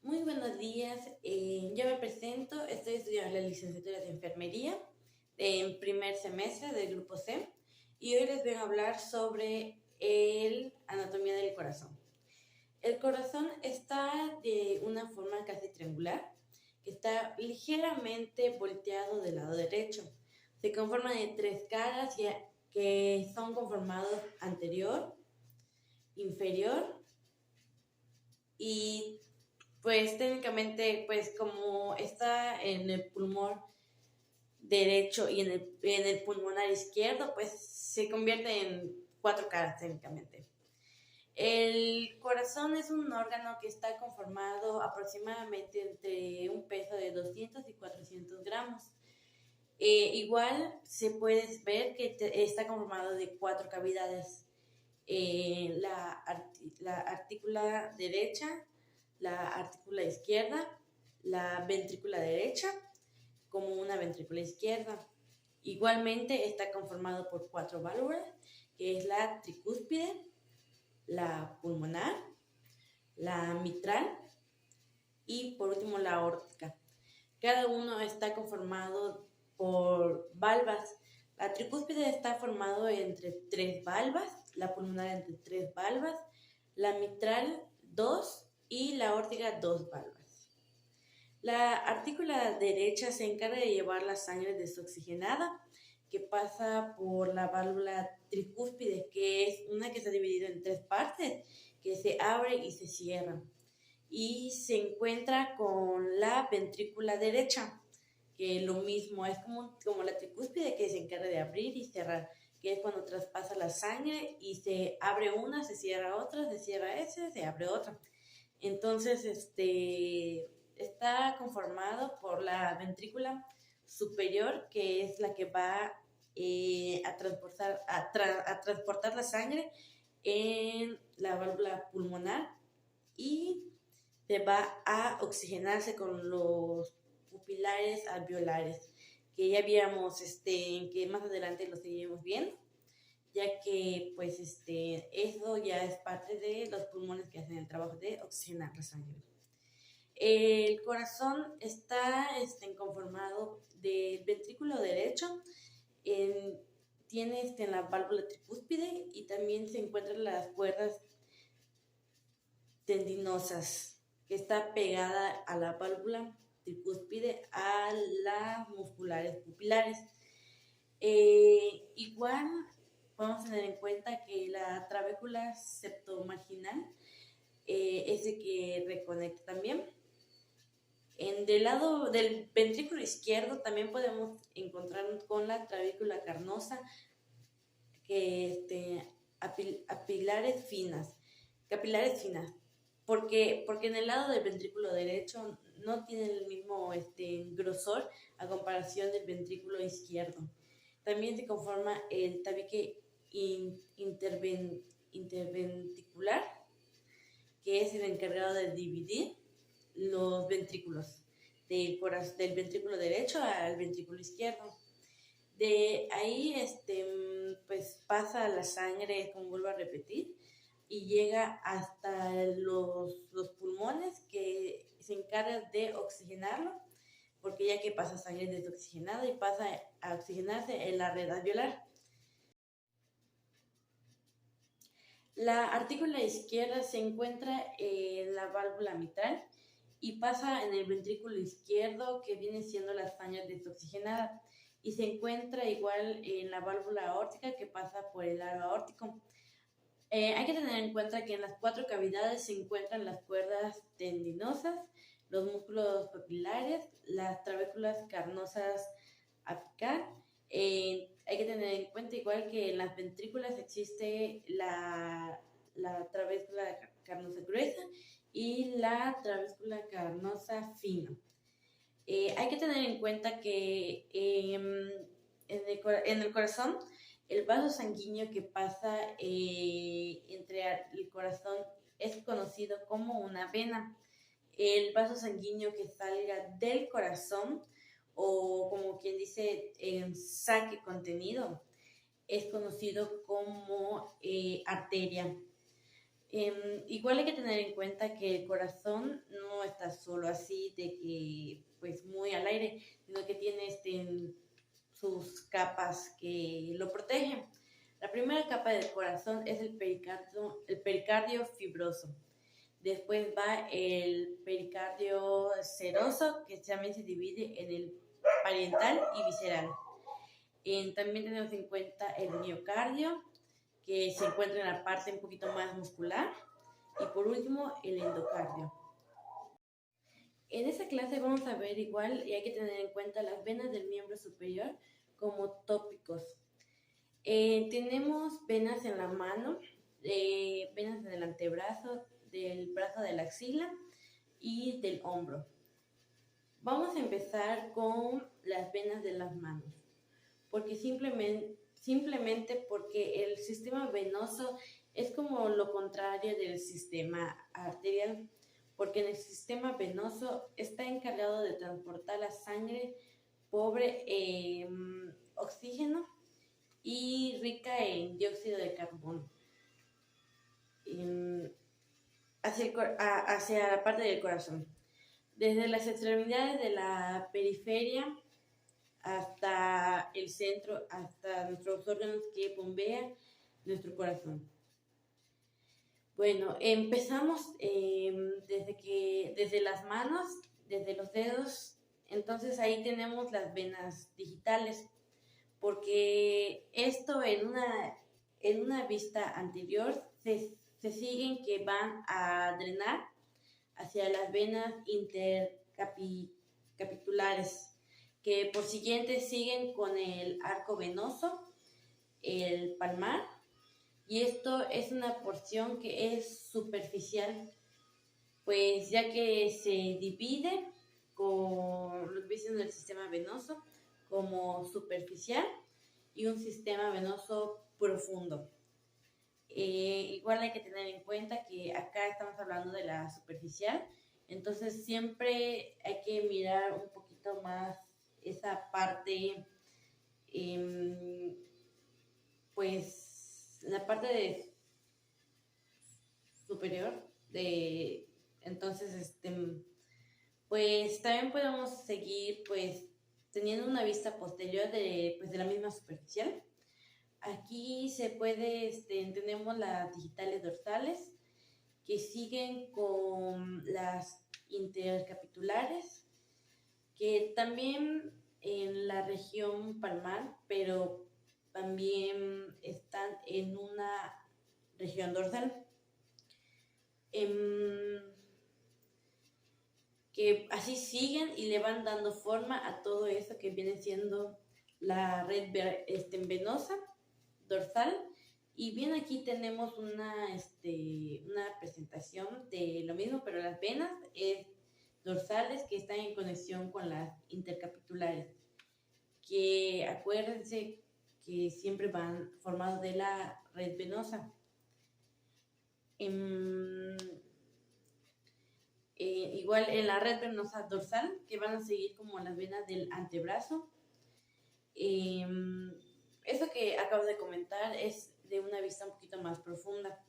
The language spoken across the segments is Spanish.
Muy buenos días, yo me presento, estoy estudiando la licenciatura de enfermería en primer semestre del grupo C y hoy les vengo a hablar sobre el anatomía del corazón. El corazón está de una forma casi triangular, que está ligeramente volteado del lado derecho. Se conforma de tres caras que son conformados anterior, inferior y pues técnicamente, pues como está en el pulmón derecho y en el pulmonar izquierdo, pues se convierte en cuatro caras técnicamente. El corazón es un órgano que está conformado aproximadamente entre un peso de 200 y 400 gramos. Igual se puede ver que está conformado de cuatro cavidades. La artícula derecha, la artícula izquierda, la ventrícula derecha como una ventrícula izquierda. Igualmente está conformado por cuatro válvulas, que es la tricúspide, la pulmonar, la mitral y por último la aórtica. Cada uno está conformado por valvas. La tricúspide está formado entre tres valvas, la pulmonar entre tres valvas, la mitral dos y la aórtica dos valvas. La artícula derecha se encarga de llevar la sangre desoxigenada que pasa por la válvula tricúspide, que es una que está dividida en tres partes, que se abre y se cierra. Y se encuentra con la ventrícula derecha, que lo mismo es como la tricúspide, que se encarga de abrir y cerrar, que es cuando traspasa la sangre y se abre una, se cierra otra, se cierra esa, se abre otra. Entonces, está conformado por la ventrícula superior, que es la que va a transportar la sangre en la válvula pulmonar y se va a oxigenarse con los pupilares alveolares, que ya habíamos, que más adelante lo seguiremos viendo, ya que pues eso ya es parte de los pulmones que hacen el trabajo de oxigenar la sangre. El corazón está conformado del ventrículo derecho, tiene en la válvula tricúspide y también se encuentran las cuerdas tendinosas, que está pegada a la válvula tricúspide a las musculares pupilares. Igual vamos a tener en cuenta que la trabécula septomarginal es el que reconecta también. Del lado del ventrículo izquierdo también podemos encontrar con la trabécula carnosa, que capilares finas, porque en el lado del ventrículo derecho no tiene el mismo grosor a comparación del ventrículo izquierdo. También se conforma el tabique interventricular, que es el encargado de dividir los ventrículos del ventrículo derecho al ventrículo izquierdo. De ahí, pues pasa la sangre, como vuelvo a repetir, y llega hasta los pulmones, que se encargan de oxigenarlo, porque ya que pasa sangre desoxigenada y pasa a oxigenarse en la red alveolar. La artícula izquierda se encuentra en la válvula mitral y pasa en el ventrículo izquierdo, que viene siendo la sangre desoxigenada, y se encuentra igual en la válvula aórtica, que pasa por el aro aórtico. Hay que tener en cuenta que en las cuatro cavidades se encuentran las cuerdas tendinosas, los músculos papilares, las trabéculas carnosas apical. Hay que tener en cuenta igual que en las ventrículas existe la trabécula carnosa gruesa y la trabécula carnosa fina. Hay que tener en cuenta que en el corazón, el vaso sanguíneo que pasa entre el corazón es conocido como una vena. El vaso sanguíneo que salga del corazón, o como quien dice, saque contenido, es conocido como arteria. Igual hay que tener en cuenta que el corazón no está solo así de que pues muy al aire, sino que tiene sus capas que lo protegen. La primera capa del corazón es el pericardio fibroso. Después va el pericardio seroso, que también se divide en el parietal y visceral. También tenemos en cuenta el miocardio, que se encuentra en la parte un poquito más muscular. Y por último, el endocardio. En esta clase vamos a ver igual, y hay que tener en cuenta las venas del miembro superior como tópicos. Tenemos venas en la mano, venas en el antebrazo, del brazo de la axila y del hombro. Vamos a empezar con las venas de las manos, porque simplemente porque el sistema venoso es como lo contrario del sistema arterial, porque en el sistema venoso está encargado de transportar la sangre pobre en oxígeno y rica en dióxido de carbono hacia la parte del corazón. Desde las extremidades de la periferia hasta el centro, hasta nuestros órganos que bombean nuestro corazón. Bueno, empezamos desde las manos, desde los dedos. Entonces ahí tenemos las venas digitales, porque esto en una vista anterior se siguen que van a drenar hacia las venas intercapitulares, que por siguiente siguen con el arco venoso, el palmar, y esto es una porción que es superficial, pues ya que se divide con los vicios del sistema venoso como superficial y un sistema venoso profundo. Igual hay que tener en cuenta que acá estamos hablando de la superficial, entonces siempre hay que mirar un poquito más esa parte, pues la parte superior entonces pues también podemos seguir pues teniendo una vista posterior de la misma superficial. Aquí se puede, tenemos las digitales dorsales que siguen con las intercapitulares, que también en la región palmar, pero también están en una región dorsal. Que así siguen y le van dando forma a todo eso que viene siendo la red venosa dorsal. Y bien, aquí tenemos una presentación de lo mismo, pero las venas dorsales que están en conexión con las intercapitulares, que acuérdense que siempre van formados de la red venosa. Igual en la red venosa dorsal, que van a seguir como las venas del antebrazo. Eso que acabo de comentar es de una vista un poquito más profunda,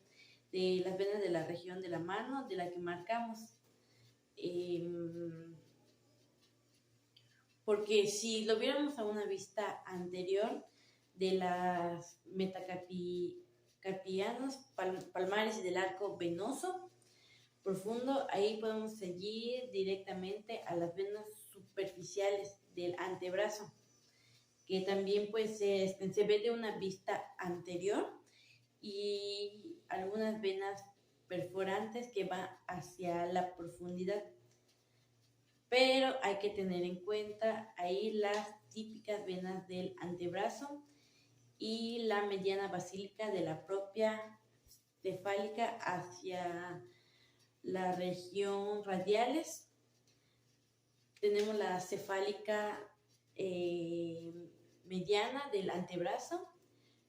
de las venas de la región de la mano, de la que marcamos. Porque si lo viéramos a una vista anterior de las metacarpianos palmares y del arco venoso profundo, ahí podemos seguir directamente a las venas superficiales del antebrazo, que también pues se ve de una vista anterior, y algunas venas perforantes que van hacia la profundidad. Pero hay que tener en cuenta ahí las típicas venas del antebrazo y la mediana basílica de la propia cefálica hacia la región radiales. Tenemos la cefálica mediana del antebrazo,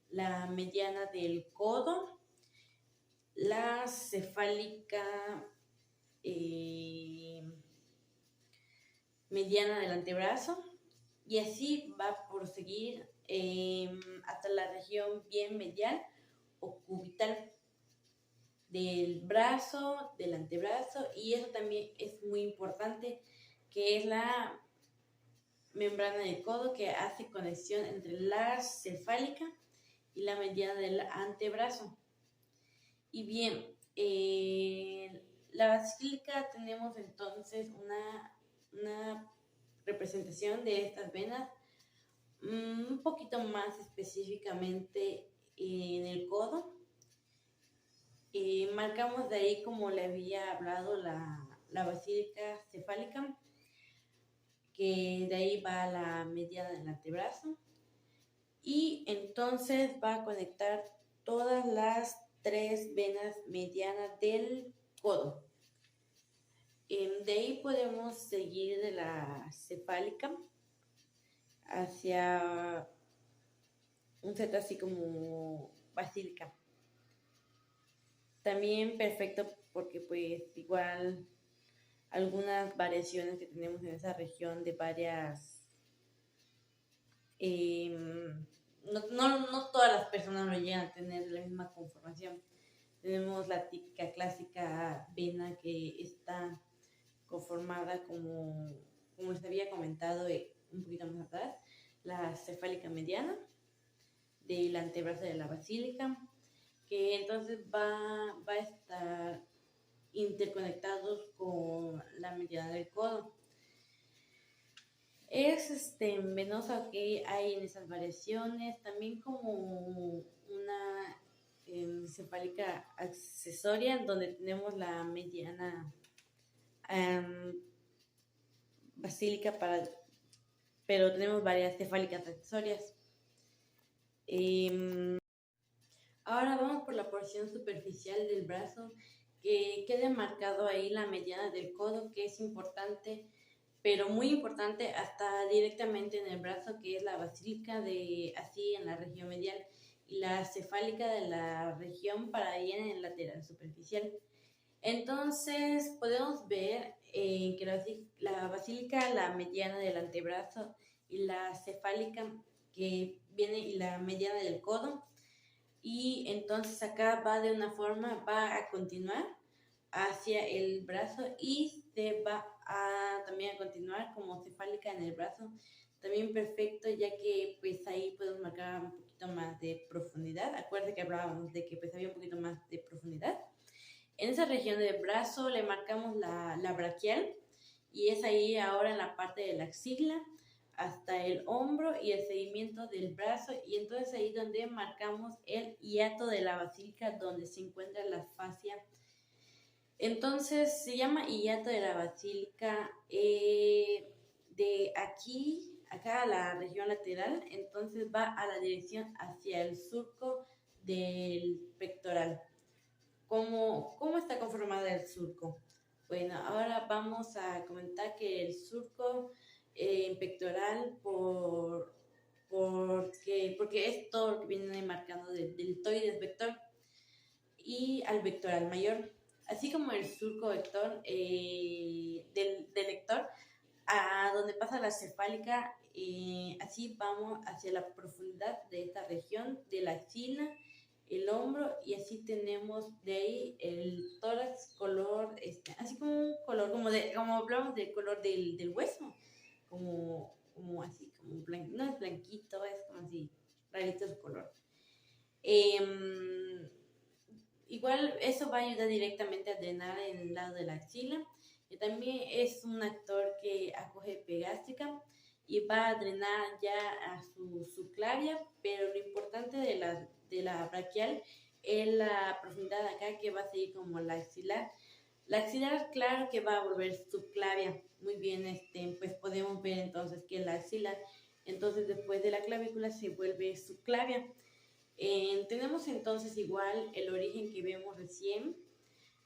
la mediana del codo, la cefálica mediana del antebrazo, y así va a proseguir hasta la región bien medial o cubital. del brazo, del antebrazo, y eso también es muy importante, que es la membrana del codo que hace conexión entre la cefálica y la mediana del antebrazo. Y bien, la basílica tenemos entonces una representación de estas venas un poquito más específicamente en el codo. Marcamos de ahí, como le había hablado, la basílica cefálica, que de ahí va la mediana del antebrazo, y entonces va a conectar todas las 3 venas medianas del codo. De ahí podemos seguir de la cefálica hacia un set así como basílica. También perfecto porque pues igual algunas variaciones que tenemos en esa región de varias... no todas las personas lo llegan a tener la misma conformación. Tenemos la típica clásica vena que está conformada como les había comentado un poquito más atrás, la cefálica mediana del antebrazo de la basílica, que entonces va a estar interconectados con la mediana del codo. Es venosa que hay en esas variaciones, también como una cefálica accesoria, donde tenemos la mediana basílica pero tenemos varias cefálicas accesorias. Ahora vamos por la porción superficial del brazo, que quede marcado ahí la mediana del codo, que es importante, pero muy importante, hasta directamente en el brazo, que es la basílica así en la región medial, y la cefálica de la región para ir en el lateral superficial. Entonces podemos ver que la basílica, la mediana del antebrazo, y la cefálica que viene, y la mediana del codo, y entonces acá va a continuar hacia el brazo, y se va también a continuar como cefálica en el brazo. También perfecto, ya que pues ahí podemos marcar un poquito más de profundidad. Acuérdense que hablábamos de que pues había un poquito más de profundidad. En esa región del brazo le marcamos la braquial, y es ahí ahora en la parte de la axila hasta el hombro y el seguimiento del brazo, y entonces ahí donde marcamos el hiato de la basílica, donde se encuentra la fascia. Entonces se llama hiato de la basílica de acá a la región lateral, entonces va a la dirección hacia el surco del pectoral. ¿Cómo está conformado el surco? Bueno, ahora vamos a comentar que el surco pectoral, porque es todo lo que viene marcando del deltoides vector y al vectoral mayor, así como el surco vector del vector a donde pasa la cefálica, así vamos hacia la profundidad de esta región de la axila, el hombro, y así tenemos de ahí el tórax color, así como un color, como hablamos del color del hueso, como así, como no es blanquito, es como así, rarito su color. Igual eso va a ayudar directamente a drenar en el lado de la axila, que también es un actor que acoge epigástrica y va a drenar ya a su subclavia, pero lo importante de la braquial es la profundidad acá, que va a seguir como la axilar. La axilar, claro que va a volver subclavia. Muy bien, pues podemos ver entonces que la axilar, entonces después de la clavícula, se vuelve subclavia. Tenemos entonces igual el origen que vemos recién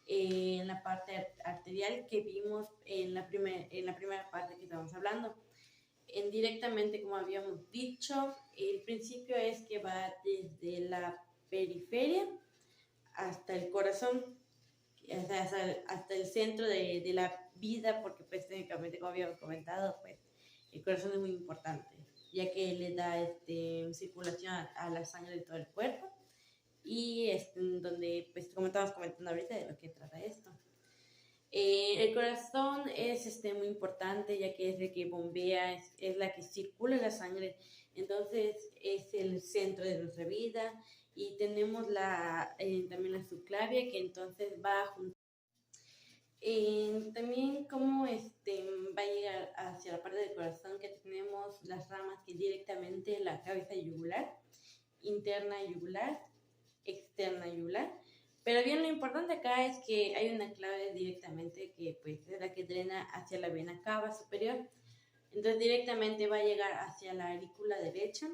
en la parte arterial que vimos en la primera parte que estamos hablando. Directamente, como habíamos dicho, el principio es que va desde la periferia hasta el corazón, hasta el centro de la vida, porque pues técnicamente, como habíamos comentado, pues el corazón es muy importante, ya que le da circulación a la sangre de todo el cuerpo, y donde pues como estamos comentando ahorita de lo que trata esto. El corazón es muy importante, ya que es el que bombea, es la que circula la sangre, entonces es el centro de nuestra vida. Y tenemos también la subclavia, que entonces va junto. También como va a llegar hacia la parte del corazón, que tenemos las ramas que directamente la cabeza yugular, interna yugular, externa yugular. Pero bien, lo importante acá es que hay una clave directamente que pues es la que drena hacia la vena cava superior. Entonces directamente va a llegar hacia la aurícula derecha.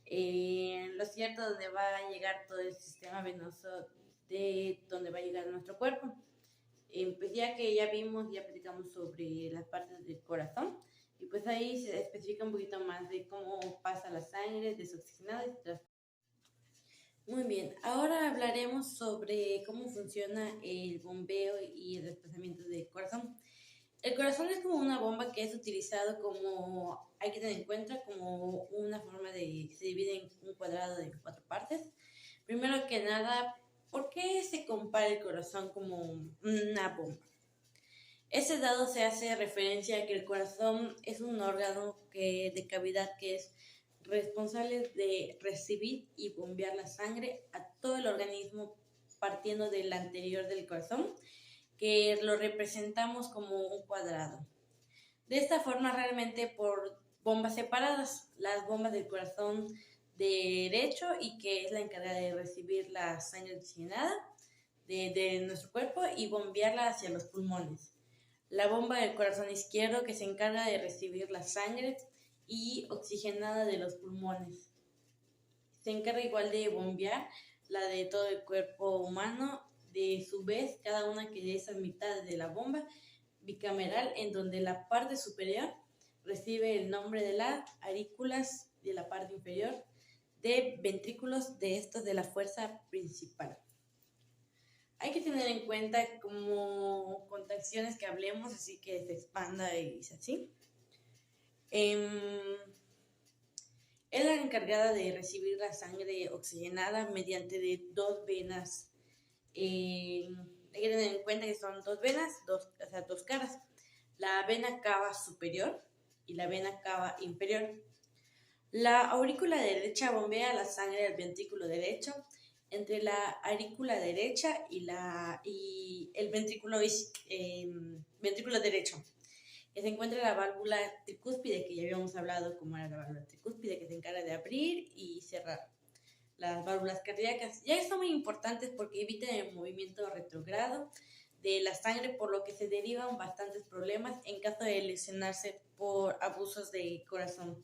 Lo cierto, donde va a llegar todo el sistema venoso, de donde va a llegar nuestro cuerpo. Pues ya que ya vimos, ya platicamos sobre las partes del corazón, y pues ahí se especifica un poquito más de cómo pasa la sangre desoxigenada y Muy bien, ahora hablaremos sobre cómo funciona el bombeo y el desplazamiento del corazón. El corazón es como una bomba que es utilizado como, hay que tener en cuenta, como una forma se divide en un cuadrado de 4 partes. Primero que nada, ¿por qué se compara el corazón como una bomba? Ese dado se hace referencia a que el corazón es un órgano de cavidad que es responsable de recibir y bombear la sangre a todo el organismo, partiendo del anterior del corazón, que lo representamos como un cuadrado. De esta forma, realmente por bombas separadas, las bombas del corazón derecho, y que es la encargada de recibir la sangre oxigenada de nuestro cuerpo y bombearla hacia los pulmones. La bomba del corazón izquierdo, que se encarga de recibir la sangre y oxigenada de los pulmones. Se encarga igual de bombear la de todo el cuerpo humano. De su vez, cada una de esas mitades de la bomba bicameral, en donde la parte superior recibe el nombre de las aurículas, de la parte inferior de ventrículos de estos de la fuerza principal. Hay que tener en cuenta como contracciones que hablemos, así que se expanda y es así. Es la encargada de recibir la sangre oxigenada mediante de 2 venas. Hay que tener en cuenta que son 2 venas, o sea, 2 caras. La vena cava superior y la vena cava inferior. La aurícula derecha bombea la sangre al ventrículo derecho. Entre la aurícula derecha y el ventrículo derecho, que se encuentra la válvula tricúspide, que ya habíamos hablado cómo era la válvula tricúspide, que se encarga de abrir y cerrar. Las válvulas cardíacas ya son muy importantes porque evitan el movimiento retrógrado de la sangre, por lo que se derivan bastantes problemas en caso de lesionarse por abusos de corazón.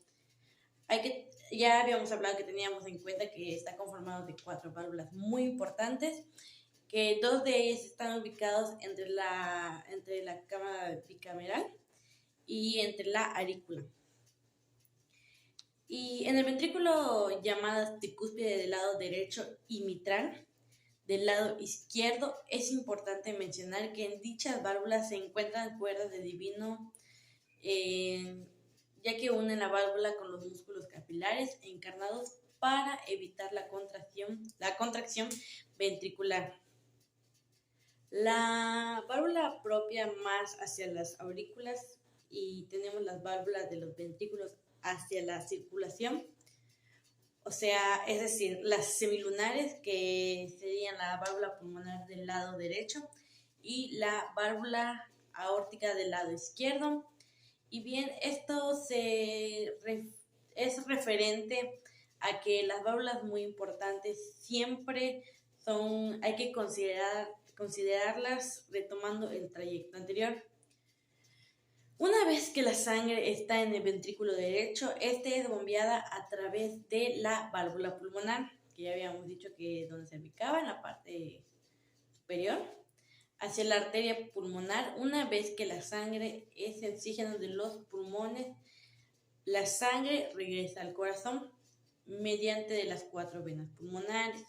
Ya habíamos hablado que teníamos en cuenta que está conformado de 4 válvulas muy importantes, que 2 de ellas están ubicados entre la cámara bicameral y entre la aurícula. Y en el ventrículo llamada tricúspide del lado derecho y mitral del lado izquierdo, es importante mencionar que en dichas válvulas se encuentran cuerdas de divino, ya que unen la válvula con los músculos capilares encarnados para evitar la contracción ventricular. La válvula propia más hacia las aurículas, y tenemos las válvulas de los ventrículos hacia la circulación, o sea, es decir, las semilunares, que serían la válvula pulmonar del lado derecho y la válvula aórtica del lado izquierdo. Y bien, esto es referente a que las válvulas muy importantes siempre hay que considerarlas retomando el trayecto anterior. Una vez que la sangre está en el ventrículo derecho, es bombeada a través de la válvula pulmonar, que ya habíamos dicho que donde se ubicaba, en la parte superior, hacia la arteria pulmonar. Una vez que la sangre es el oxígeno de los pulmones, la sangre regresa al corazón mediante de las 4 venas pulmonares.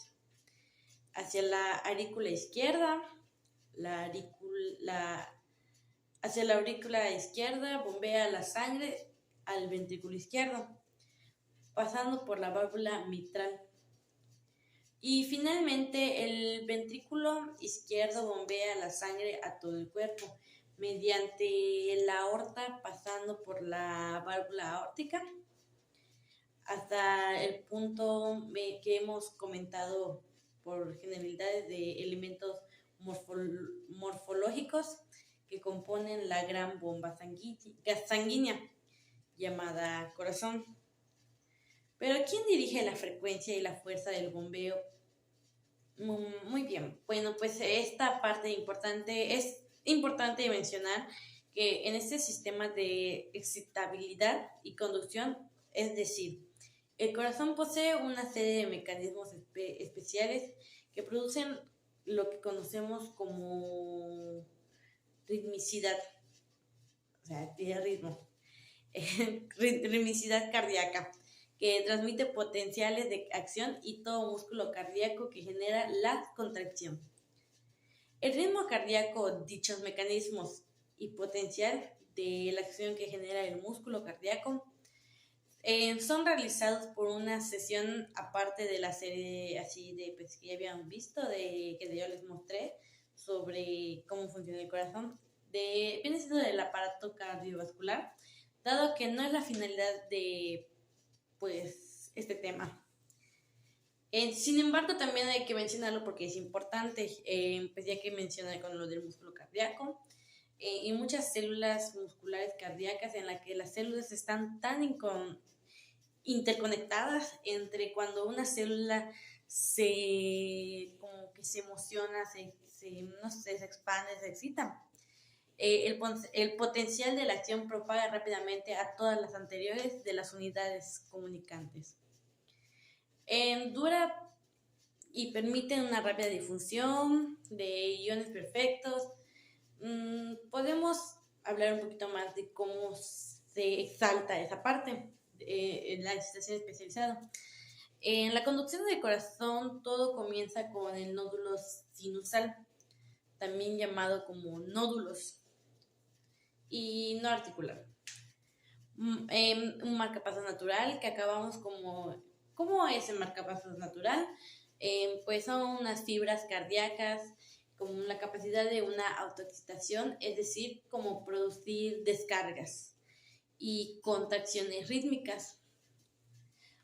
Hacia la aurícula izquierda, hacia la aurícula izquierda bombea la sangre al ventrículo izquierdo, pasando por la válvula mitral. Y finalmente el ventrículo izquierdo bombea la sangre a todo el cuerpo mediante la aorta, pasando por la válvula aórtica hasta el punto que hemos comentado por generalidades de elementos morfológicos que componen la gran bomba sanguínea llamada corazón. Pero ¿quién dirige la frecuencia y la fuerza del bombeo? Muy bien, bueno, pues esta parte importante es importante mencionar que en este sistema de excitabilidad y conducción, es decir, el corazón posee una serie de mecanismos especiales que producen lo que conocemos como ritmicidad, o sea, tiene ritmo, ritmicidad cardíaca, que transmite potenciales de acción y todo músculo cardíaco que genera la contracción. El ritmo cardíaco, dichos mecanismos y potencial de la acción que genera el músculo cardíaco son realizados por una sesión aparte de la serie así de pues, que ya habían visto, que yo les mostré sobre cómo funciona el corazón, viene siendo del aparato cardiovascular, dado que no es la finalidad de pues este tema. Sin embargo, también hay que mencionarlo porque es importante, pues ya que mencioné con lo del músculo cardíaco, y muchas células musculares cardíacas en las que las células están tan interconectadas entre cuando una célula como que se emociona, no sé, se expande, se excita. El potencial de la acción propaga rápidamente a todas las anteriores de las unidades comunicantes. Dura y permite una rápida difusión de iones perfectos. Podemos hablar un poquito más de cómo se exalta esa parte en la excitación especializada. En la conducción del corazón todo comienza con el nódulo sinusal, también llamado como nódulos, y no articular. Un marcapasos natural que acabamos como... ¿Cómo es el marcapasos natural? Pues son unas fibras cardíacas con la capacidad de una autoexcitación, es decir, como producir descargas y contracciones rítmicas.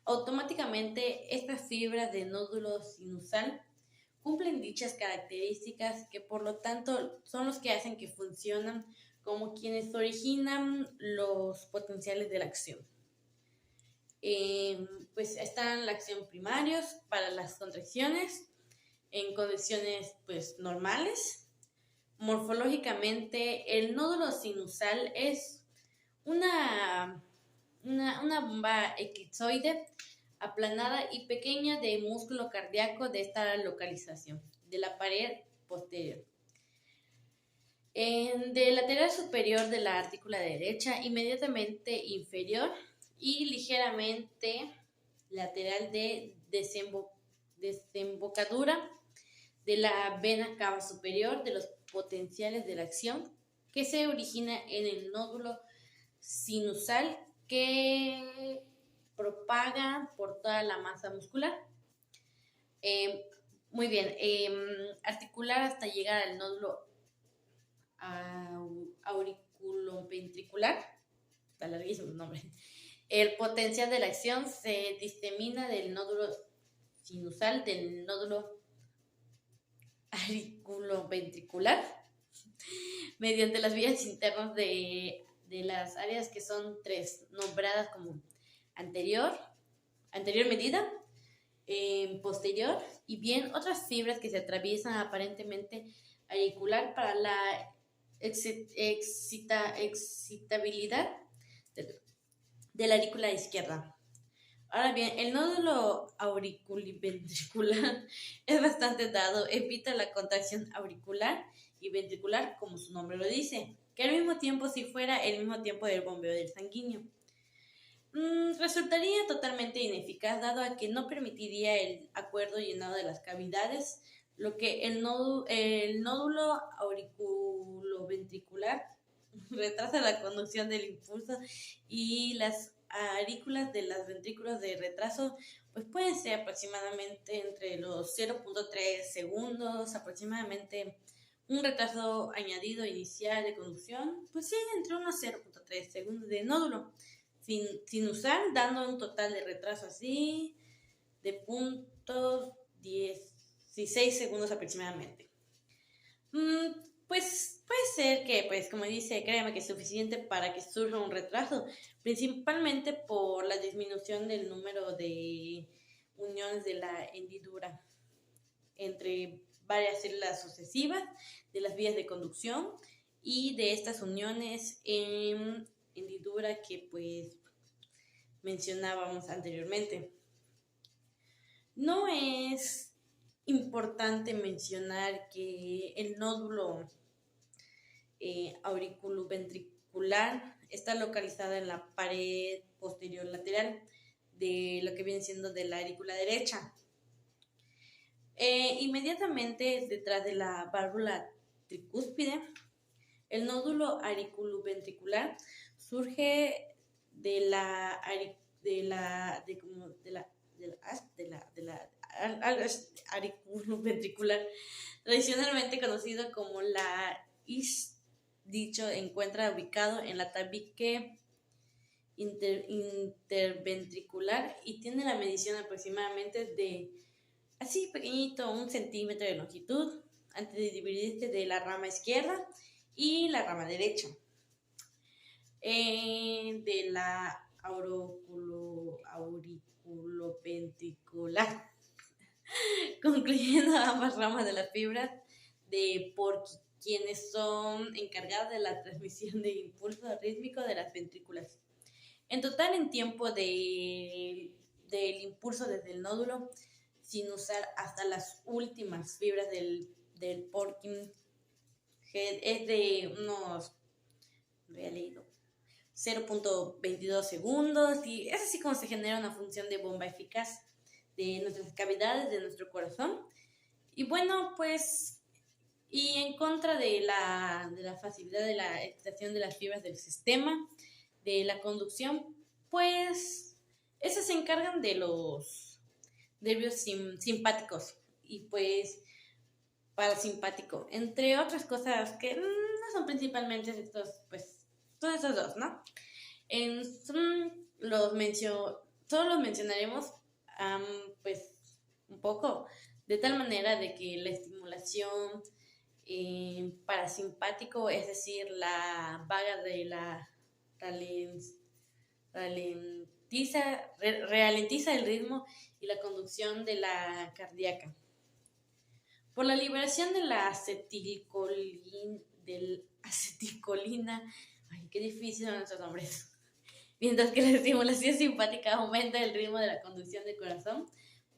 Automáticamente, estas fibras de nódulo sinusal cumplen dichas características que por lo tanto son los que hacen que funcionan como quienes originan los potenciales de la acción. Pues están la acción primarios para las contracciones en condiciones pues normales. Morfológicamente, el nódulo sinusal es una bomba elipsoide aplanada y pequeña de músculo cardíaco de esta localización, de la pared posterior. De lateral superior de la artícula derecha, inmediatamente inferior y ligeramente lateral de desembocadura de la vena cava superior de los potenciales de la acción que se origina en el nódulo sinusal que propaga por toda la masa muscular. Muy bien, articular hasta llegar al nódulo auriculoventricular, está larguísimo el nombre. El potencial de la acción se disemina del nódulo sinusal del nódulo auriculoventricular mediante las vías internas de las áreas que son tres, nombradas como anterior medida, posterior y bien otras fibras que se atraviesan aparentemente auricular para la excitabilidad de la aurícula izquierda. Ahora bien, el nódulo auriculoventricular es bastante dado, evita la contracción auricular y ventricular, como su nombre lo dice, que al mismo tiempo si fuera el mismo tiempo del bombeo del sanguíneo. Resultaría totalmente ineficaz dado a que no permitiría el acuerdo llenado de las cavidades, lo que el nódulo auriculoventricular retrasa la conducción del impulso y las aurículas de los ventrículos de retraso pues pueden ser aproximadamente entre los 0.3 segundos, aproximadamente un retraso añadido inicial de conducción, pues sí, entre unos 0.3 segundos de nódulo, sin usar, dando un total de retraso así de puntos 16 segundos aproximadamente. Pues puede ser que, pues como dice, créeme que es suficiente para que surja un retraso, principalmente por la disminución del número de uniones de la hendidura entre varias células sucesivas de las vías de conducción y de estas uniones en hendidura que pues mencionábamos anteriormente. No es importante mencionar que el nódulo auriculoventricular está localizado en la pared posterior lateral de lo que viene siendo de la aurícula derecha. Inmediatamente detrás de la válvula tricúspide, el nódulo auriculoventricular surge de la auriculoventricular, tradicionalmente conocido como la IS. Dicho encuentra ubicado en la tabique interventricular y tiene la medición aproximadamente de así pequeñito, 1 centímetro de longitud, antes de dividirse de la rama izquierda y la rama derecha. De la auriculoventricular, concluyendo ambas ramas de las fibras de Purkinje, quienes son encargadas de la transmisión de impulso rítmico de las ventrículas. En total, en tiempo del impulso desde el nódulo, sin usar hasta las últimas fibras del Purkinje, es de unos, lo había leído, 0.22 segundos, y es así como se genera una función de bomba eficaz de nuestras cavidades, de nuestro corazón. Y bueno, pues, y en contra de la facilidad de la excitación de las fibras del sistema de la conducción, pues, esas se encargan de los nervios simpáticos y pues parasimpático, entre otras cosas que no son principalmente estos, pues, son estos dos, ¿no? Todos los mencionaremos, pues, un poco, de tal manera de que la estimulación parasimpático, es decir, la vaga de la ralentiza el ritmo y la conducción de la cardíaca. Por la liberación de la acetilcolina, ay, qué difícil son esos nombres. Mientras que la estimulación simpática aumenta el ritmo de la conducción del corazón,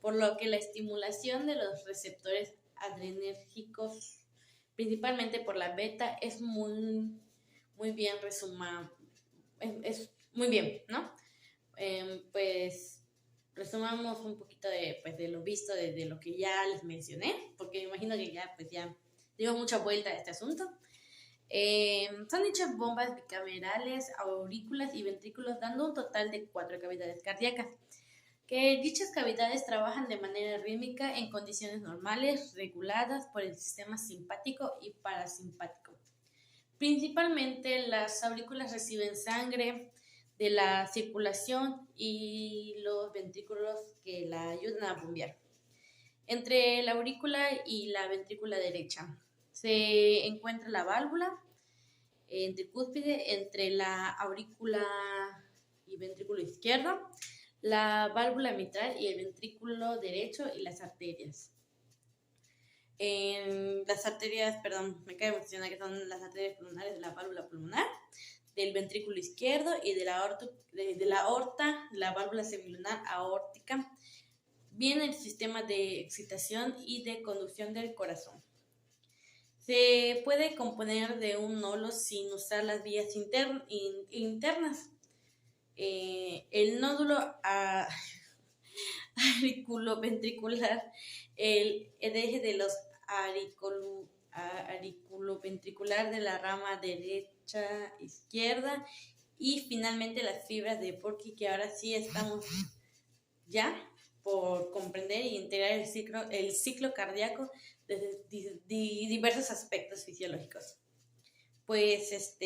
por lo que la estimulación de los receptores adrenérgicos, principalmente por la beta, es muy bien resumida. Es muy bien, ¿no? Pues resumamos un poquito de lo visto, de lo que ya les mencioné, porque me imagino que ya dio mucha vuelta a este asunto. Son dichas bombas bicamerales, aurículas y ventrículos, dando un total de 4 cavidades cardíacas, que dichas cavidades trabajan de manera rítmica en condiciones normales, reguladas por el sistema simpático y parasimpático. Principalmente las aurículas reciben sangre de la circulación y los ventrículos que la ayudan a bombear. Entre la aurícula y la ventrícula derecha se encuentra la válvula tricúspide, entre la aurícula y ventrículo izquierdo, la válvula mitral y el ventrículo derecho y las arterias. Las arterias, me cabe mencionar que son las arterias pulmonares de la válvula pulmonar, del ventrículo izquierdo y de la aorta, la válvula semilunar aórtica, viene el sistema de excitación y de conducción del corazón. Se puede componer de un nódulo sin usar las vías internas. El nódulo auriculoventricular, el eje de los auriculoventricular de la rama derecha, izquierda, y finalmente las fibras de Purkinje, que ahora sí estamos ya por comprender y integrar el ciclo cardíaco desde diversos aspectos fisiológicos. Pues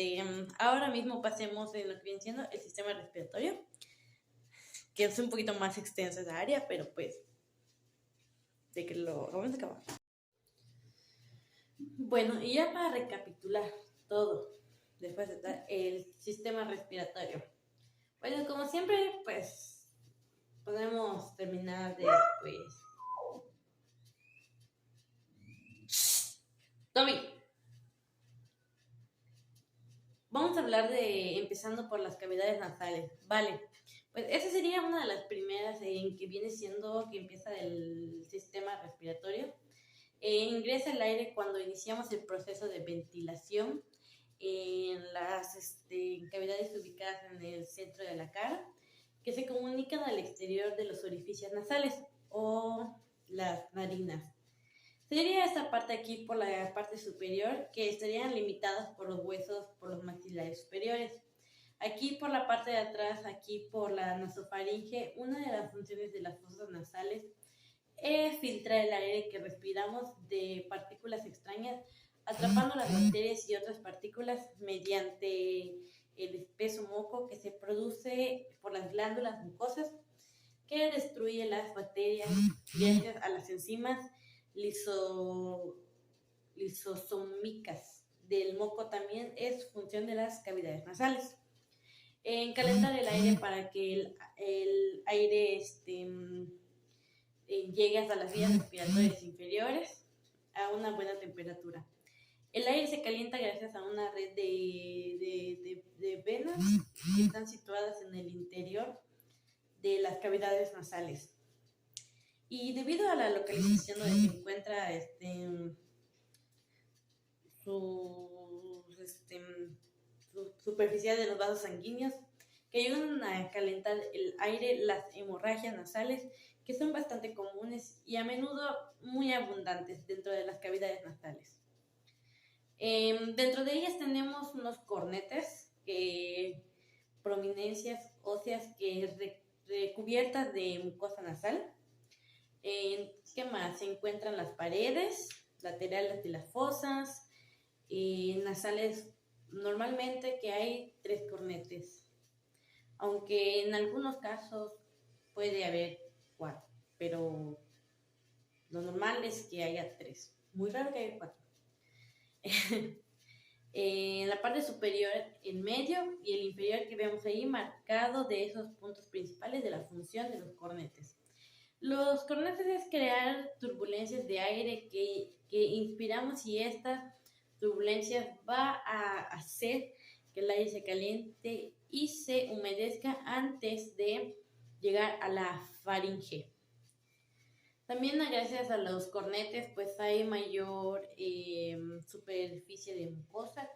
ahora mismo pasemos en lo que viene siendo el sistema respiratorio, que es un poquito más extensa esa área, pero pues de que lo vamos a acabar. Bueno, y ya para recapitular todo, después de el sistema respiratorio. Bueno, como siempre, pues podemos terminar de pues. Toby, vamos a hablar de empezando por las cavidades nasales. Vale, pues esa sería una de las primeras en que viene siendo que empieza el sistema respiratorio. Ingresa el aire cuando iniciamos el proceso de ventilación en las cavidades ubicadas en el centro de la cara, que se comunican al exterior de los orificios nasales o las narinas. Sería esta parte aquí por la parte superior, que estarían limitadas por los huesos, por los maxilares superiores. Aquí por la parte de atrás, aquí por la nasofaringe, una de las funciones de las fosas nasales es filtrar el aire que respiramos de partículas extrañas, atrapando las bacterias y otras partículas mediante el espeso moco que se produce por las glándulas mucosas, que destruye las bacterias gracias a las enzimas lisosómicas del moco. También es función de las cavidades nasales. En calentar el aire para que el aire llegue hasta las vías respiratorias inferiores a una buena temperatura. El aire se calienta gracias a una red de venas que están situadas en el interior de las cavidades nasales. Y debido a la localización donde se encuentra su superficie de los vasos sanguíneos, que ayudan a calentar el aire, las hemorragias nasales, que son bastante comunes y a menudo muy abundantes dentro de las cavidades nasales. Dentro de ellas tenemos unos cornetes, prominencias óseas recubiertas de mucosa nasal. ¿Qué más? Se encuentran las paredes laterales de las fosas nasales, normalmente que hay 3 cornetes, aunque en algunos casos puede haber 4, pero lo normal es que haya 3. Muy raro que haya 4. En la parte superior, el medio y el inferior, que vemos ahí marcado de esos puntos principales de la función de los cornetes. Los cornetes es crear turbulencias de aire que inspiramos, y estas turbulencias va a hacer que el aire se caliente y se humedezca antes de llegar a la faringe. También gracias a los cornetes pues hay mayor superficie de mucosa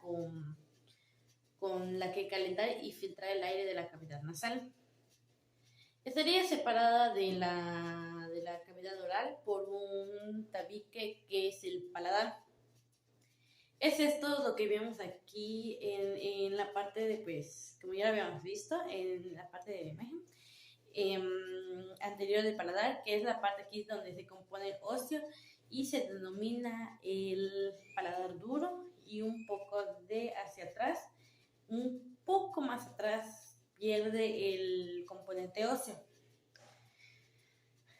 con la que calentar y filtrar el aire de la cavidad nasal. Estaría separada de la cavidad oral por un tabique que es el paladar. Es esto lo que vemos aquí en la parte de, pues, como ya lo habíamos visto, en la parte de la imagen anterior del paladar, que es la parte aquí donde se compone el óseo y se denomina el paladar duro, y un poco de hacia atrás, un poco más atrás, pierde el componente óseo.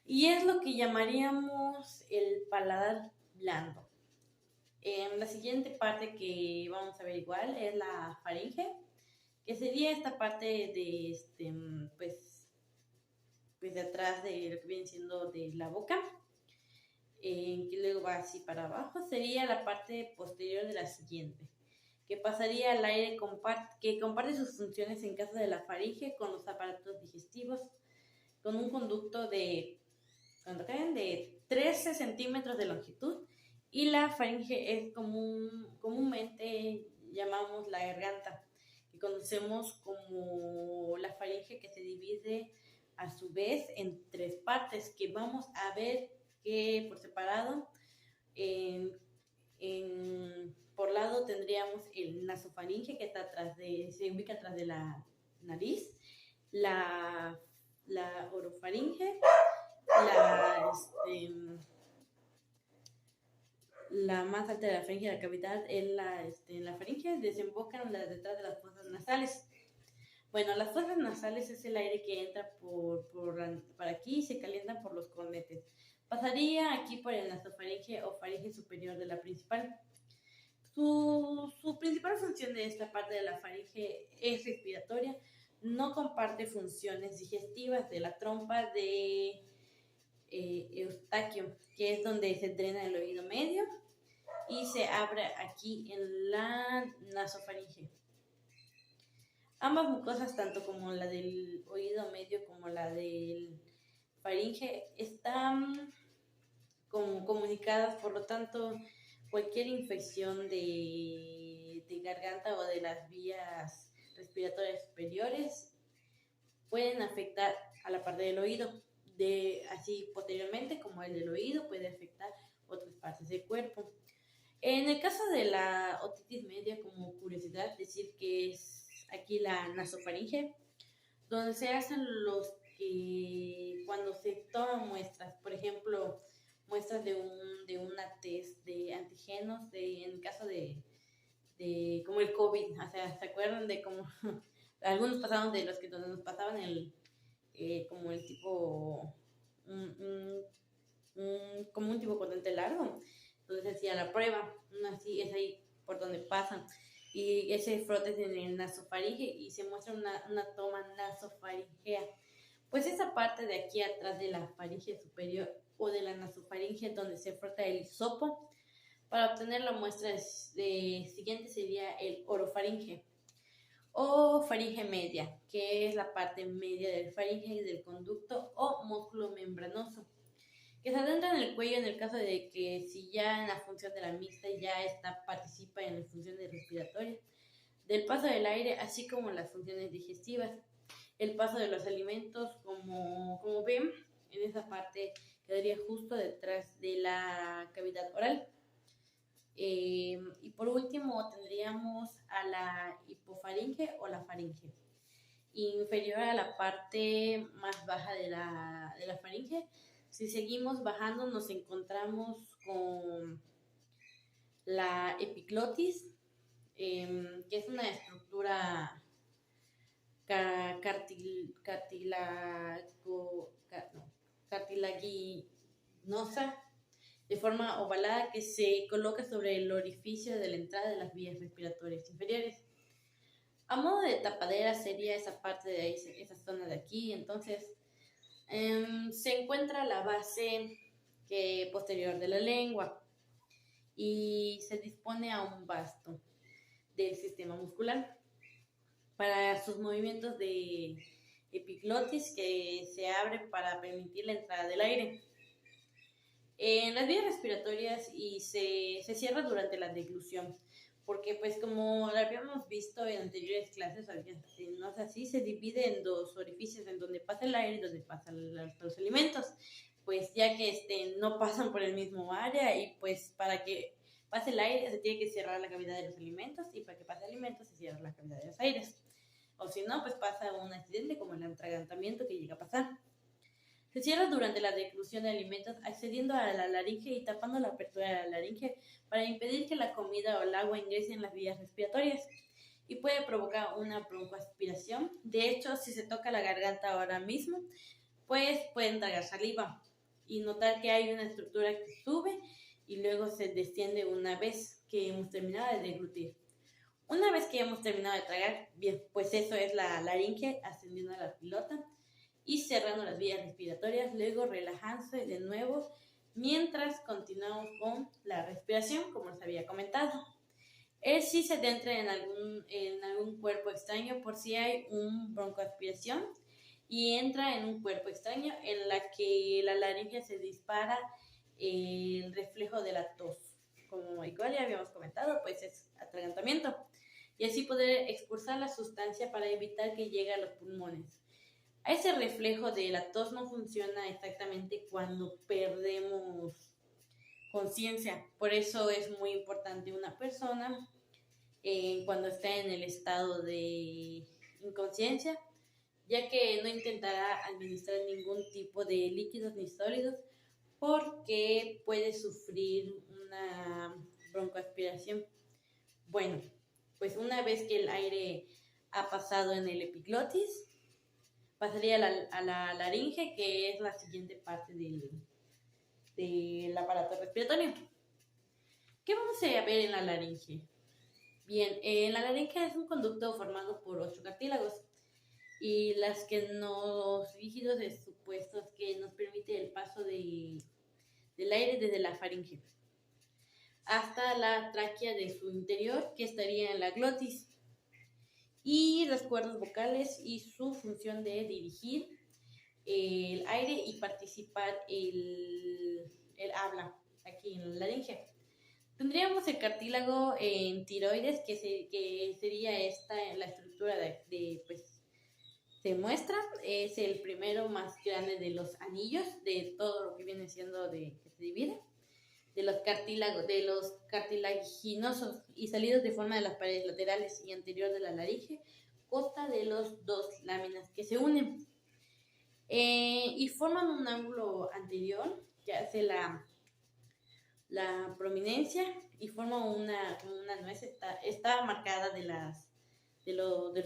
Y es lo que llamaríamos el paladar blando. La siguiente parte que vamos a ver igual es la faringe, que sería esta parte de pues de atrás de lo que viene siendo de la boca, que luego va así para abajo. Sería la parte posterior de la siguiente, que pasaría al aire que comparte sus funciones en caso de la faringe con los aparatos digestivos, con un conducto de 13 centímetros de longitud, y la faringe es comúnmente llamamos la garganta, que conocemos como la faringe, que se divide a su vez en 3 partes, que vamos a ver que por separado. Por lado tendríamos el nasofaringe, que está se ubica atrás de la nariz, la orofaringe, la, la más alta de la faringe, la cavidad en la faringe, desembocan detrás de las fosas nasales. Bueno, las fosas nasales es el aire que entra por aquí y se calientan por los cornetes. Pasaría aquí por el nasofaringe o faringe superior de la principal. Su principal función de esta parte de la faringe es respiratoria. No comparte funciones digestivas de la trompa de Eustaquio, que es donde se drena el oído medio y se abre aquí en la nasofaringe. Ambas mucosas, tanto como la del oído medio como la del faringe, están comunicadas, por lo tanto, cualquier infección de garganta o de las vías respiratorias superiores pueden afectar a la parte del oído. Así posteriormente, como el del oído, puede afectar otras partes del cuerpo. En el caso de la otitis media, como curiosidad, decir que es aquí la nasofaringe, donde se hacen cuando se toman muestras, por ejemplo, muestras de una test de antígenos, en el caso de como el COVID, o sea, ¿se acuerdan de cómo algunos pasaban de los que donde nos pasaban como el tipo, como un tipo potente largo? Entonces hacía la prueba, así es ahí por donde pasan. Y ese frote es en el nasofaringe y se muestra una toma nasofaringea. Pues esa parte de aquí atrás de la faringe superior o de la nasofaringe donde se frota el hisopo, para obtener la muestra siguiente sería el orofaringe o faringe media, que es la parte media del faringe y del conducto o músculo membranoso, que se adentra en el cuello en el caso de que si ya en la función de la mixta ya participa en las funciones respiratorias, del paso del aire, así como las funciones digestivas, el paso de los alimentos, como ven, en esa parte quedaría justo detrás de la cavidad oral. Y por último tendríamos a la hipofaringe o la faringe, inferior a la parte más baja de la faringe. Si seguimos bajando nos encontramos con la epiglotis, que es una estructura cartilaginosa de forma ovalada que se coloca sobre el orificio de la entrada de las vías respiratorias inferiores. A modo de tapadera sería esa parte de ahí, esa zona de aquí. Entonces se encuentra la base posterior de la lengua y se dispone a un vasto del sistema muscular para sus movimientos de epiglotis, que se abre para permitir la entrada del aire en las vías respiratorias y se cierra durante la deglución, porque pues como lo habíamos visto en anteriores clases, no es así, se divide en dos orificios, en donde pasa el aire y donde pasan los alimentos, pues ya que no pasan por el mismo área, y pues para que pase el aire se tiene que cerrar la cavidad de los alimentos, y para que pase el alimento se cierra la cavidad de los aires, o si no, pues pasa un accidente como el atragantamiento que llega a pasar. Se cierra durante la deglución de alimentos, accediendo a la laringe y tapando la apertura de la laringe para impedir que la comida o el agua ingrese en las vías respiratorias, y puede provocar una broncoaspiración. De hecho, si se toca la garganta ahora mismo, pues pueden tragar saliva y notar que hay una estructura que sube y luego se desciende una vez que hemos terminado de deglutir. Una vez que hemos terminado de tragar, bien, pues eso es la laringe ascendiendo a la pilota y cerrando las vías respiratorias, luego relajándose de nuevo mientras continuamos con la respiración, como les había comentado. Él sí se adentra en algún cuerpo extraño por si hay un broncoaspiración y entra en un cuerpo extraño en la que la laringe se dispara el reflejo de la tos. Como igual ya habíamos comentado, pues es atragantamiento, y así poder expulsar la sustancia para evitar que llegue a los pulmones. A ese reflejo de la tos no funciona exactamente cuando perdemos conciencia. Por eso es muy importante una persona cuando está en el estado de inconsciencia, ya que no intentará administrar ningún tipo de líquidos ni sólidos porque puede sufrir una broncoaspiración. Bueno, pues una vez que el aire ha pasado en el epiglotis, pasaría a la laringe, que es la siguiente parte del aparato respiratorio. ¿Qué vamos a ver en la laringe? Bien, la laringe es un conducto formado por 8 cartílagos y las que nos rígidos es supuestos que nos permite el paso del aire desde la faringe hasta la tráquea de su interior, que estaría en la glotis, y las cuerdas vocales y su función de dirigir el aire y participar el habla aquí en la laringe. Tendríamos el cartílago en tiroides, que sería esta la estructura pues se muestra, es el primero más grande de los anillos, de todo lo que viene siendo que se divide, de los cartilaginosos y salidos de forma de las paredes laterales y anterior de la laringe, consta de los dos láminas que se unen y forman un ángulo anterior que hace la prominencia y forma una nuez. Está marcada de los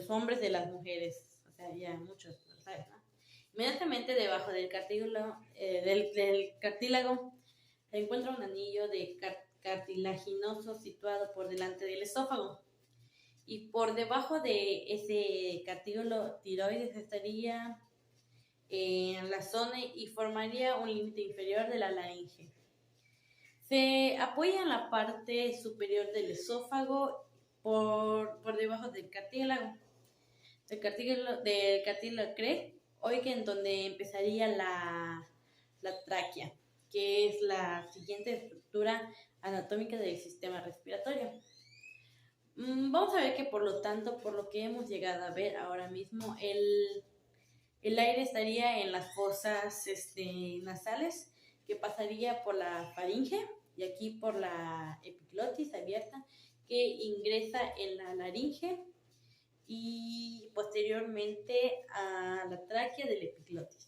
hombres, de las mujeres, o sea, ya muchos, ¿sabes? ¿No? Inmediatamente debajo del cartílago se encuentra un anillo de cartilaginoso situado por delante del esófago, y por debajo de ese cartílago tiroides estaría en la zona y formaría un límite inferior de la laringe. Se apoya en la parte superior del esófago por debajo del cartílago. Del cartílago cree, en donde empezaría la tráquea, que es la siguiente estructura anatómica del sistema respiratorio. Vamos a ver que por lo tanto, por lo que hemos llegado a ver ahora mismo, el aire estaría en las fosas nasales, que pasaría por la faringe y aquí por la epiglotis abierta, que ingresa en la laringe y posteriormente a la tráquea del epiglotis.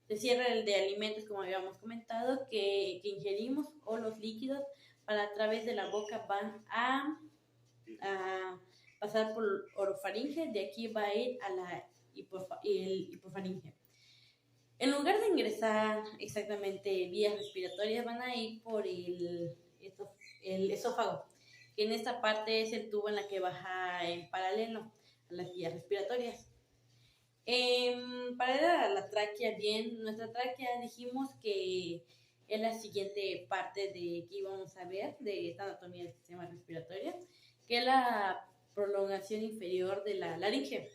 Se cierra el de alimentos, como habíamos comentado, que ingerimos, o los líquidos para a través de la boca van a pasar por orofaringe, de aquí va a ir a la hipofaringe. En lugar de ingresar exactamente vías respiratorias, van a ir por el esófago, que en esta parte es el tubo en la que baja en paralelo a las vías respiratorias. Paralela a la tráquea, bien, nuestra tráquea dijimos que es la siguiente parte que íbamos a ver de esta anatomía del sistema respiratorio, que es la prolongación inferior de la laringe.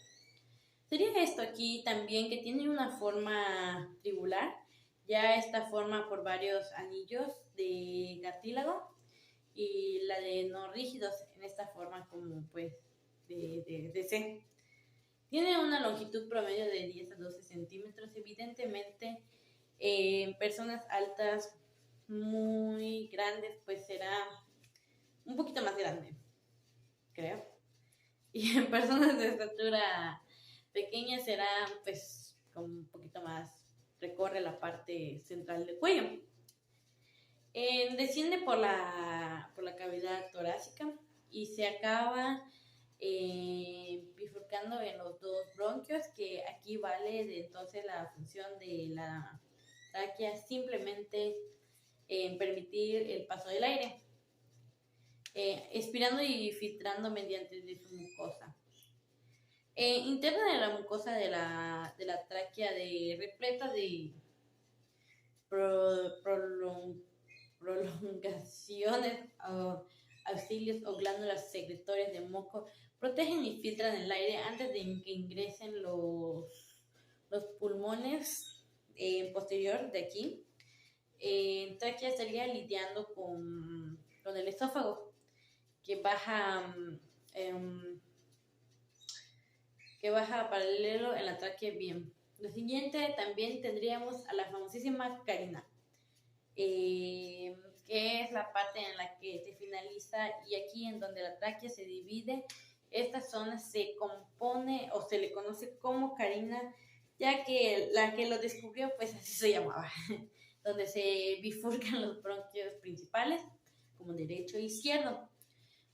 Sería esto aquí también, que tiene una forma tribular, ya está forma por varios anillos de cartílago, y la de no rígidos en esta forma como pues de C. Tiene una longitud promedio de 10 a 12 centímetros, evidentemente en personas altas muy grandes pues será un poquito más grande, creo, y en personas de estatura pequeña será pues como un poquito más, recorre la parte central del cuello. Desciende por la cavidad torácica y se acaba bifurcando en los dos bronquios, que aquí vale de entonces la función de la tráquea simplemente en permitir el paso del aire, expirando y filtrando mediante de su mucosa. Interna de la mucosa de la tráquea repleta de prolongaciones, auxilios o glándulas secretorias de moco protegen y filtran el aire antes de que ingresen los pulmones posterior de aquí. Tráquea estaría lidiando con el esófago, que baja paralelo en la tráquea bien. Lo siguiente también tendríamos a la famosísima carina, que es la parte en la que se finaliza y aquí en donde la tráquea se divide esta zona se compone o se le conoce como carina, ya que la que lo descubrió, pues así se llamaba, donde se bifurcan los bronquios principales, como derecho e izquierdo.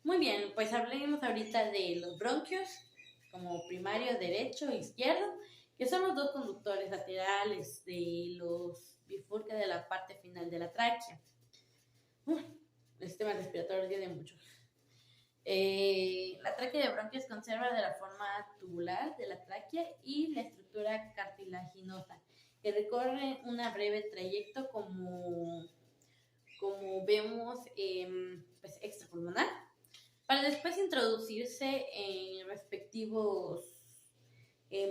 Muy bien, pues hablemos ahorita de los bronquios, como primario, derecho e izquierdo, que son los dos conductores laterales de los bifurca de la parte final de la tráquea. El sistema respiratorio tiene muchos. La tráquea de bronquios conserva de la forma tubular de la tráquea y la estructura cartilaginosa, que recorre una breve trayecto como vemos pues extrapulmonar, para después introducirse en respectivos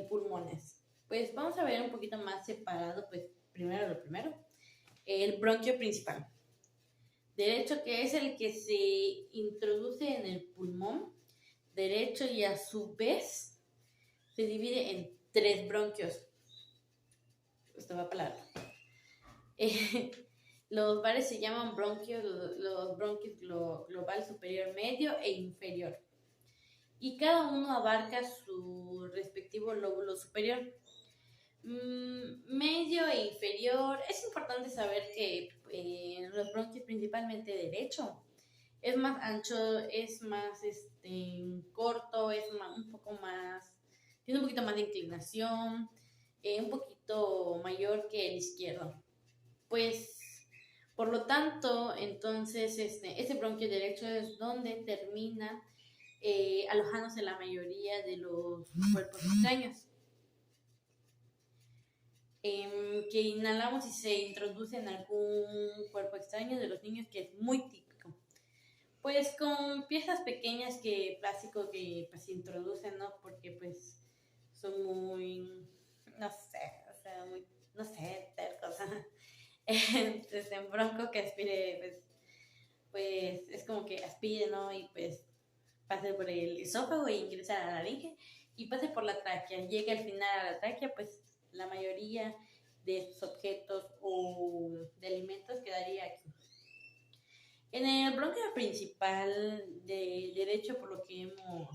pulmones. Pues vamos a ver un poquito más separado, pues primero lo primero, el bronquio principal derecho, que es el que se introduce en el pulmón derecho y a su vez se divide en 3 bronquios. Esto va para largo. Los bares se llaman bronquios, los bronquios global superior, medio e inferior. Y cada uno abarca su respectivo lóbulo superior. Medio e inferior. Es importante saber que los bronquios, principalmente derecho, es más ancho, es más corto, es un poco más, tiene un poquito más de inclinación, un poquito mayor que el izquierdo. Pues, por lo tanto, entonces, este bronquio derecho es donde termina alojándose la mayoría de los cuerpos extraños que inhalamos y se introduce en algún cuerpo extraño de los niños, que es muy típico. Pues con piezas pequeñas que plástico que pues se introducen, ¿no? Porque pues son muy, no sé, o sea, muy, no sé, tercos. Entonces en bronco que aspire, pues es como que aspire, ¿no? Y pues pase por el esófago e ingresa a la laringe y pase por la tráquea, llegue al final a la tráquea, pues la mayoría de estos objetos o de alimentos quedaría aquí. En el bronquio principal de derecho, por lo que hemos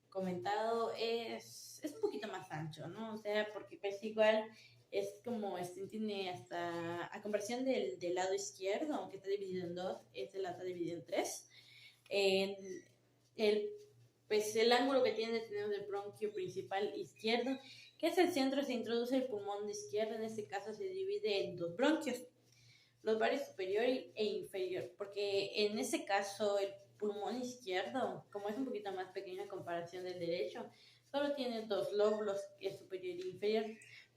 comentado, es un poquito más ancho, ¿no? O sea, porque pues igual es como, tiene hasta, a comparación del lado izquierdo, aunque está dividido en 2, este lado está dividido en 3. Pues el ángulo que tenemos el bronquio principal izquierdo, que es el centro, se introduce el pulmón de izquierdo. En este caso se divide en 2 bronquios, los bares superior e inferior, porque en ese caso el pulmón izquierdo, como es un poquito más pequeño en comparación del derecho, solo tiene 2 lóbulos, que es superior e inferior.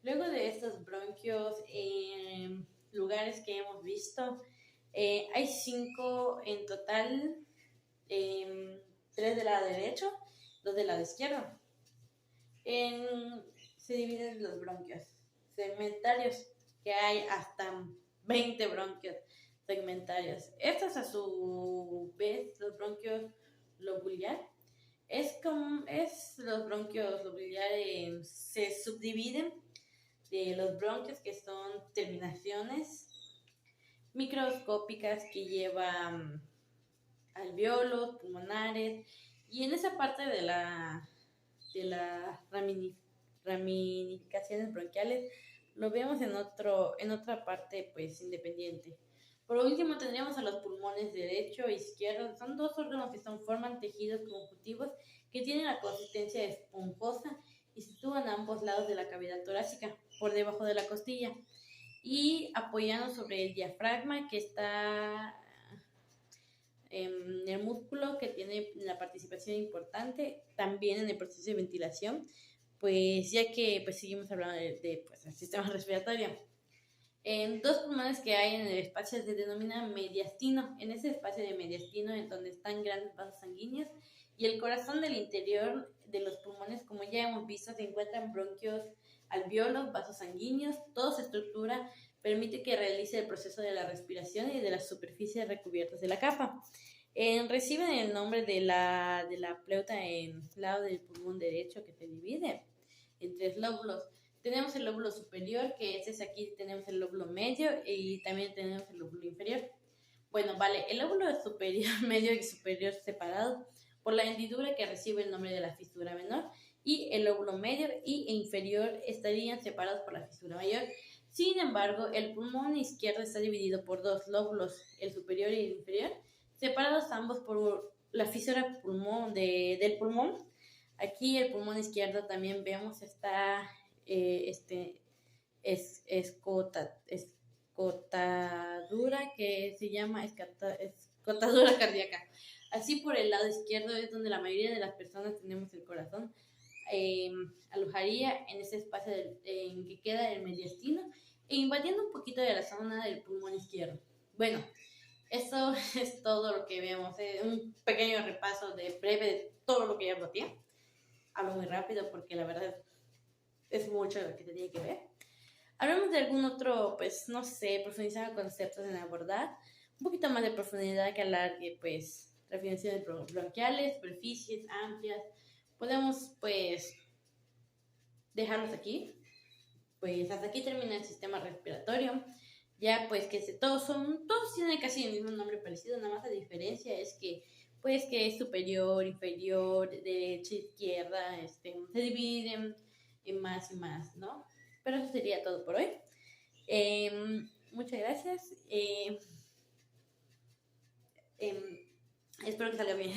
Luego de estos bronquios, lugares que hemos visto, hay 5 en total, 3 del lado derecho, 2 del lado izquierdo. Se dividen los bronquios segmentarios, que hay hasta 20 bronquios segmentarios. Estos a su vez, los bronquios lobular, los bronquios lobulares se subdividen de los bronquios, que son terminaciones microscópicas que llevan alvéolos pulmonares, y en esa parte de las ramificaciones bronquiales lo vemos en otra parte pues independiente. Por último tendríamos a los pulmones derecho e izquierdo. Son 2 órganos que forman tejidos conjuntivos que tienen la consistencia esponjosa y se sitúan a ambos lados de la cavidad torácica, por debajo de la costilla, y apoyando sobre el diafragma, que está en el músculo, que tiene la participación importante también en el proceso de ventilación, pues ya que pues seguimos hablando de pues, el sistema respiratorio. En 2 pulmones que hay en el espacio se denomina mediastino. En ese espacio de mediastino, en donde están grandes vasos sanguíneos y el corazón del interior de los pulmones, como ya hemos visto, se encuentran bronquios, alvéolos, vasos sanguíneos. Toda su estructura permite que realice el proceso de la respiración y de las superficies recubiertas de la capa. Reciben el nombre de la pleuta en el lado del pulmón derecho, que se divide en 3 lóbulos. Tenemos el lóbulo superior, que es aquí, tenemos el lóbulo medio y también tenemos el lóbulo inferior. Bueno, vale, el lóbulo superior, medio y superior separado por la hendidura que recibe el nombre de la fisura menor, y el lóbulo medio e inferior estarían separados por la fisura mayor. Sin embargo, el pulmón izquierdo está dividido por dos lóbulos, el superior y el inferior, separados ambos por la fisura del pulmón. Aquí el pulmón izquierdo también vemos está escotadura, que se llama escotadura cardíaca. Así, por el lado izquierdo es donde la mayoría de las personas tenemos el corazón. Alojaría en ese espacio en que queda el mediastino e invadiendo un poquito de la zona del pulmón izquierdo. Bueno, eso es todo lo que vemos. Un pequeño repaso breve de todo lo que ya bloqueé. Hablo muy rápido porque la verdad es mucho lo que tenía que ver. Hablamos de algún otro, pues, no sé, profundizar en conceptos en abordar. Un poquito más de profundidad que hablar de, pues, definiciones bronquiales, superficies amplias. Podemos, pues, dejarlos aquí. Pues hasta aquí termina el sistema respiratorio. Ya, pues, que todos tienen casi el mismo nombre parecido, nada más la diferencia es que, pues, que es superior, inferior, derecha, izquierda, se dividen en más y más, ¿no? Pero eso sería todo por hoy. Muchas gracias. Espero que salga bien.